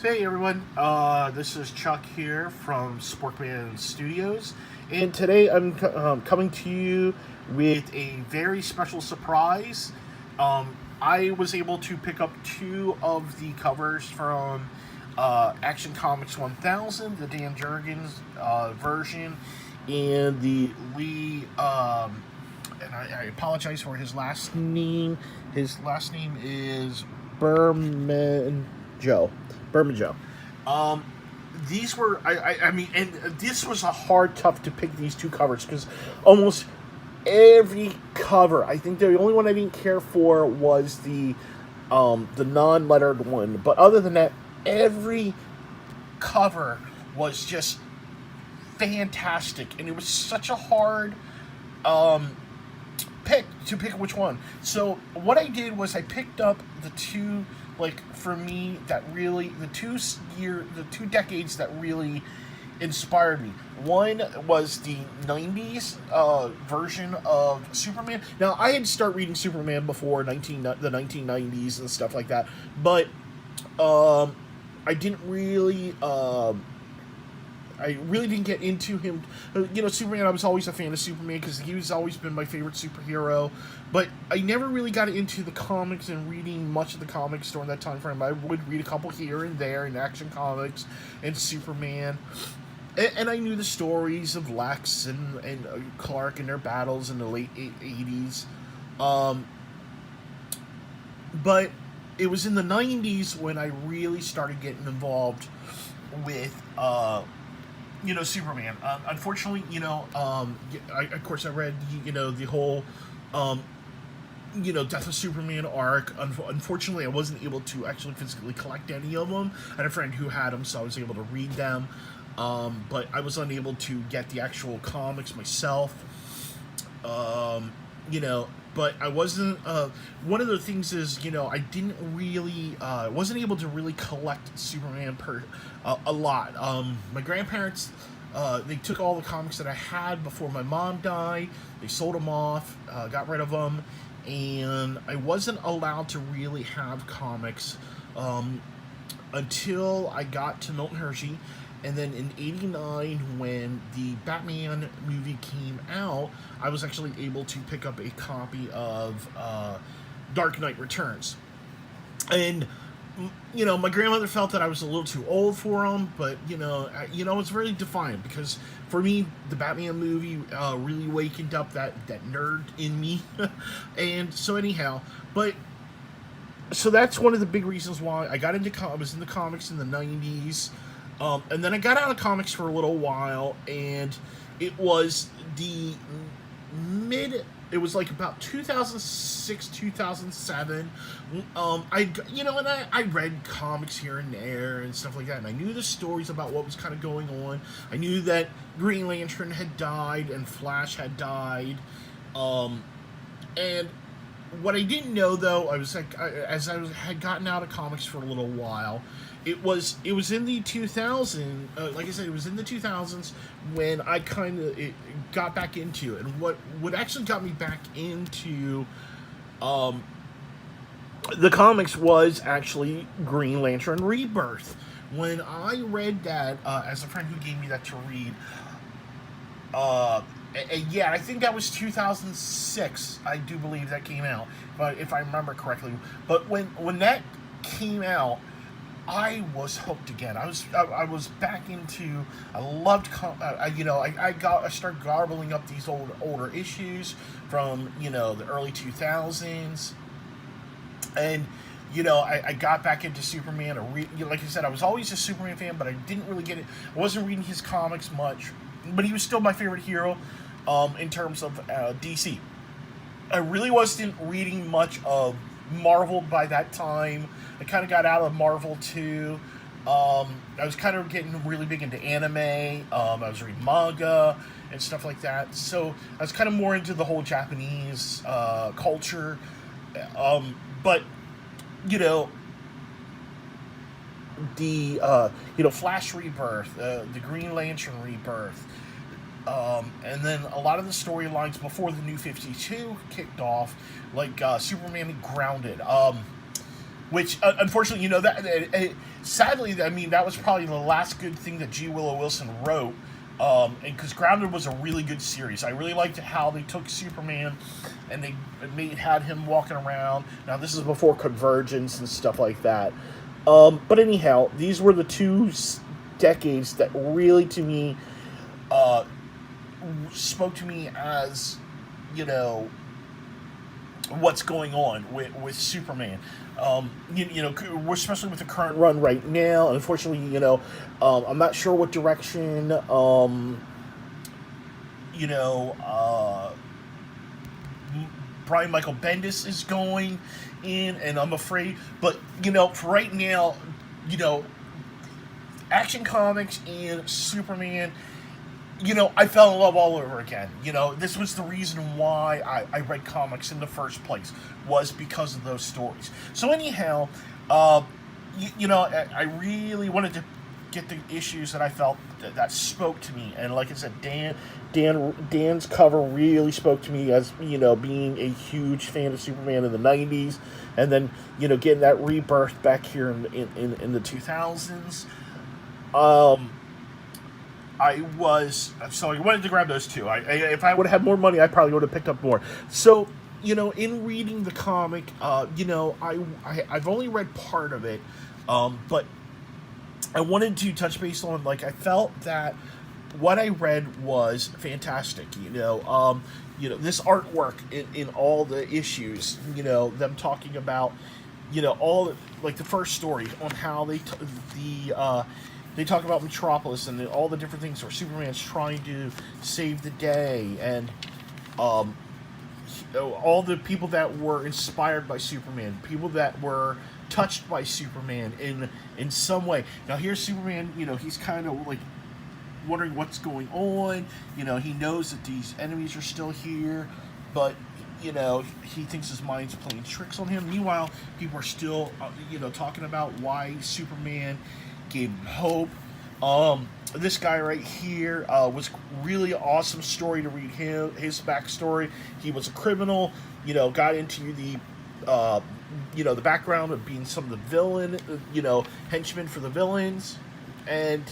Hey everyone, this is Chuck here from Sporkman Studios, and today I'm coming to you with a very special surprise. I was able to pick up two of the covers from Action Comics 1000, the Dan Jurgens version, and the Lee. And I apologize for his last name. His last name is Berman Joe. Berman Joe. Um, these were I mean, and this was a hard tough to pick these two covers because almost every cover, I think the only one I didn't care for was the non-lettered one, but other than that, every cover was just fantastic, and it was such a hard um pick which one. So what I did was I picked up the two, like, for me, that really the 2 decades that really inspired me. One was the 90s version of Superman. Now I had started reading Superman before the 1990s and stuff like that, but I didn't really I really didn't get into him. Superman, I was always a fan of Superman because he was always been my favorite superhero. But I never really got into the comics and reading much of the comics during that time frame. I would read a couple here and there in Action Comics and Superman. And I knew the stories of Lex and Clark and their battles in the late 80s. But it was in the 90s when I really started getting involved with Superman. Unfortunately, of course, I read, the whole, Death of Superman arc. Unfortunately, I wasn't able to actually physically collect any of them. I had a friend who had them, so I was able to read them. But I was unable to get the actual comics myself. But I wasn't. One of the things is, I didn't really, wasn't able to really collect Superman a lot. My grandparents, they took all the comics that I had before my mom died. They sold them off, got rid of them, and I wasn't allowed to really have comics until I got to Milton Hershey. And then in '89, when the Batman movie came out, I was actually able to pick up a copy of Dark Knight Returns. And, my grandmother felt that I was a little too old for them, but, it's really defiant because for me, the Batman movie really wakened up that nerd in me. And so anyhow, so that's one of the big reasons why I got into I was in the comics in the 90s. And then I got out of comics for a little while, and it was it was like about 2006, 2007. I read comics here and there and stuff like that, and I knew the stories about what was kind of going on. I knew that Green Lantern had died and Flash had died. And what I didn't know, though, had gotten out of comics for a little while. It was in the 2000s, like I said, it was in the 2000s when I kind of got back into it. And what actually got me back into the comics was actually Green Lantern Rebirth. When I read that, as a friend who gave me that to read, yeah, I think that was 2006. I do believe that came out, but if I remember correctly. But when that came out, I was hooked again. I was back into. I loved. I started garbling up these older issues from the early 2000s, and I got back into Superman. Like I said, I was always a Superman fan, but I didn't really get it. I wasn't reading his comics much, but he was still my favorite hero. In terms of DC, I really wasn't reading much of Marvel by that time. I kind of got out of Marvel too. I was kind of getting really big into anime. I was reading manga and stuff like that. So I was kind of more into the whole Japanese culture. But the Flash Rebirth, the Green Lantern Rebirth. And then a lot of the storylines before the New 52 kicked off, like Superman Grounded. which unfortunately, sadly, I mean, that was probably the last good thing that G. Willow Wilson wrote. And because Grounded was a really good series, I really liked how they took Superman and they had him walking around. Now this is before Convergence and stuff like that. But anyhow, these were the two decades that really, to me, spoke to me as, what's going on with Superman. Especially with the current run right now. Unfortunately, I'm not sure what direction, Brian Michael Bendis is going in, and I'm afraid, but, for right now, Action Comics and Superman, I fell in love all over again. This was the reason why I read comics in the first place, was because of those stories. So anyhow, I really wanted to get the issues that I felt that spoke to me. And like I said, Dan's cover really spoke to me as, being a huge fan of Superman in the 90s. And then, getting that rebirth back here in the 2000s. I wanted to grab those two. If I would have had more money, I probably would have picked up more. So, in reading the comic, I've only read part of it, but I wanted to touch base on, I felt that what I read was fantastic. This artwork in all the issues, them talking about, all, the first story on how they they talk about Metropolis and all the different things where Superman's trying to save the day, and all the people that were inspired by Superman, people that were touched by Superman in some way. Now here's Superman, he's kind of wondering what's going on. He knows that these enemies are still here, but he thinks his mind's playing tricks on him. Meanwhile, people are still talking about why Superman gave him hope. This guy right here was really awesome story to read his backstory. He was a criminal, got into the the background of being some of the villain, henchmen for the villains, and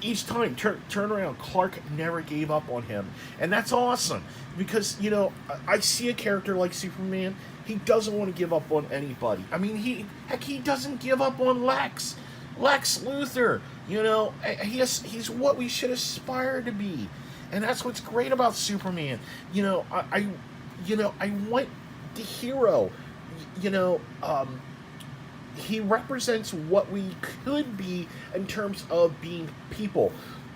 each time turn around, Clark never gave up on him, and that's awesome because I see a character like Superman. He doesn't want to give up on anybody. I mean, he doesn't give up on Lex Luthor. He's what we should aspire to be, and that's what's great about Superman. I want the hero. He represents what we could be in terms of being people,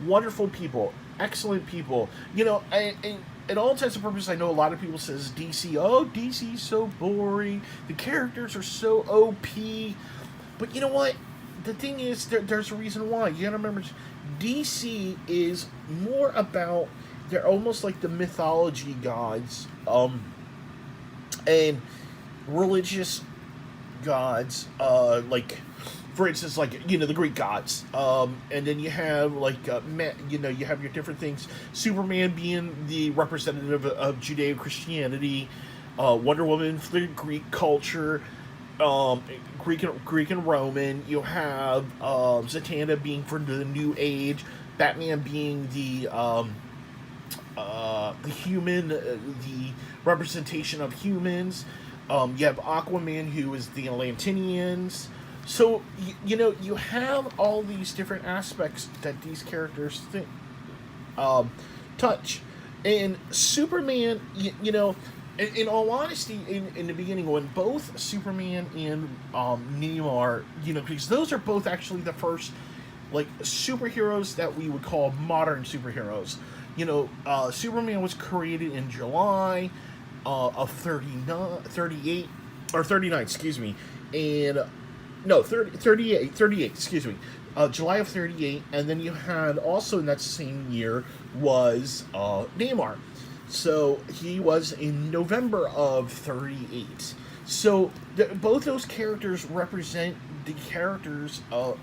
wonderful people, excellent people. In all intents and purposes, I know a lot of people says DC. Oh, DC's so boring. The characters are so OP. But you know what? The thing is, there's a reason why. You gotta remember, DC is more about, they're almost like the mythology gods, and religious gods, for instance, the Greek gods, and then you have you have your different things. Superman being the representative of Judeo-Christianity, Wonder Woman for the Greek culture, Greek and Roman. You have Zatanna being for the New Age, Batman being the human, the representation of humans. You have Aquaman, who is the Atlanteans. So you have all these different aspects that these characters touch, and Superman. In all honesty, in the beginning, when both Superman and Namor, because those are both actually the first superheroes that we would call modern superheroes. Superman was created in July of 38 or 39, excuse me, and no, 38, excuse me, July of 38, and then you had also in that same year was Namor. So he was in November of 38. So both those characters represent the characters of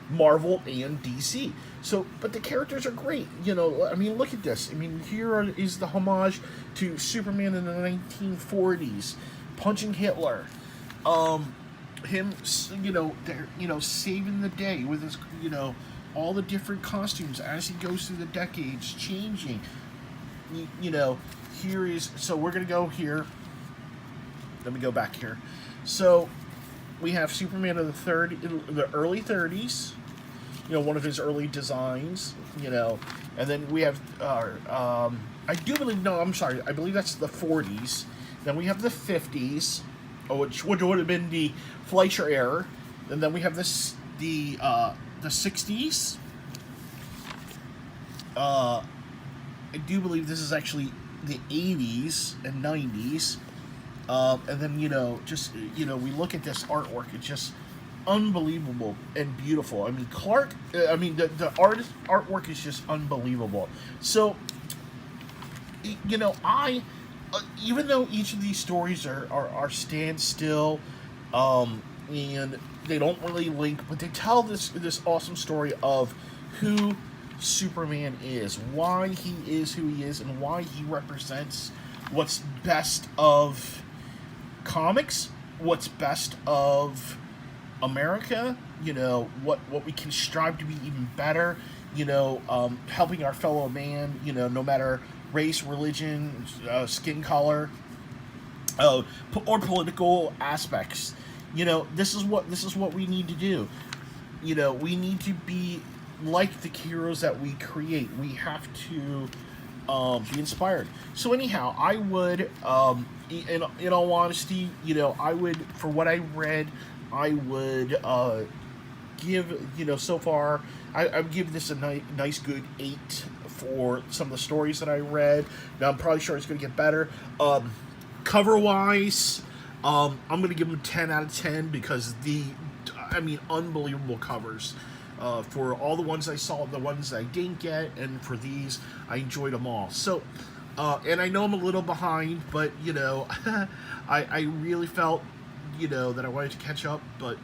Marvel and DC. So, but the characters are great. Look at this. Here is the homage to Superman in the 1940s, punching Hitler. him, there, saving the day with his, all the different costumes as he goes through the decades, changing. Here is, so we're gonna go here. Let me go back here. So we have Superman of the early 30s. One of his early designs. And then we have, I do believe, no, I'm sorry, I believe that's the 40s. Then we have the 50s, which would have been the Fleischer era. And then we have the 60s. I do believe this is actually the 80s and 90s. And then, we look at this artwork, it's just unbelievable and beautiful. I mean, the artwork is just unbelievable. So, even though each of these stories are standstill, and they don't really link, but they tell this awesome story of who Superman is, why he is who he is, and why he represents what's best of comics, what's best of America, what we can strive to be even better, helping our fellow man, no matter race, religion, skin color, or political aspects. This is what we need to do. We need to be like the heroes that we create. We have to be inspired. So anyhow, I would, in all honesty, I would, for what I read, I would give, so far, I would give this a nice good 8 for some of the stories that I read. Now I'm probably sure it's going to get better. Cover wise, I'm going to give them 10 out of 10 because unbelievable covers. For all the ones I saw, the ones I didn't get, and for these, I enjoyed them all. So, and I know I'm a little behind, but, I really felt, that I wanted to catch up, but,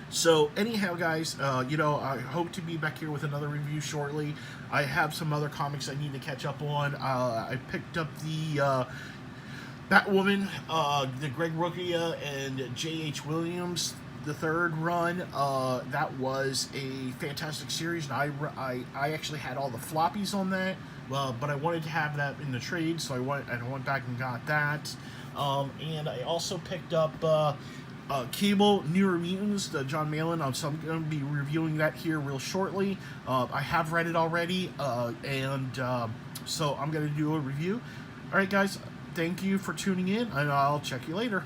so, anyhow, guys, I hope to be back here with another review shortly. I have some other comics I need to catch up on. I picked up the, Batwoman, the Greg Rucka and J.H. Williams, the third run. That was a fantastic series, and I actually had all the floppies on that, but I wanted to have that in the trade, so I went back and got that. And I also picked up Cable Newer Mutants, the John Malin. So I'm going to be reviewing that here real shortly. I have read it already, and so I'm going to do a review. All right, guys, thank you for tuning in, and I'll check you later.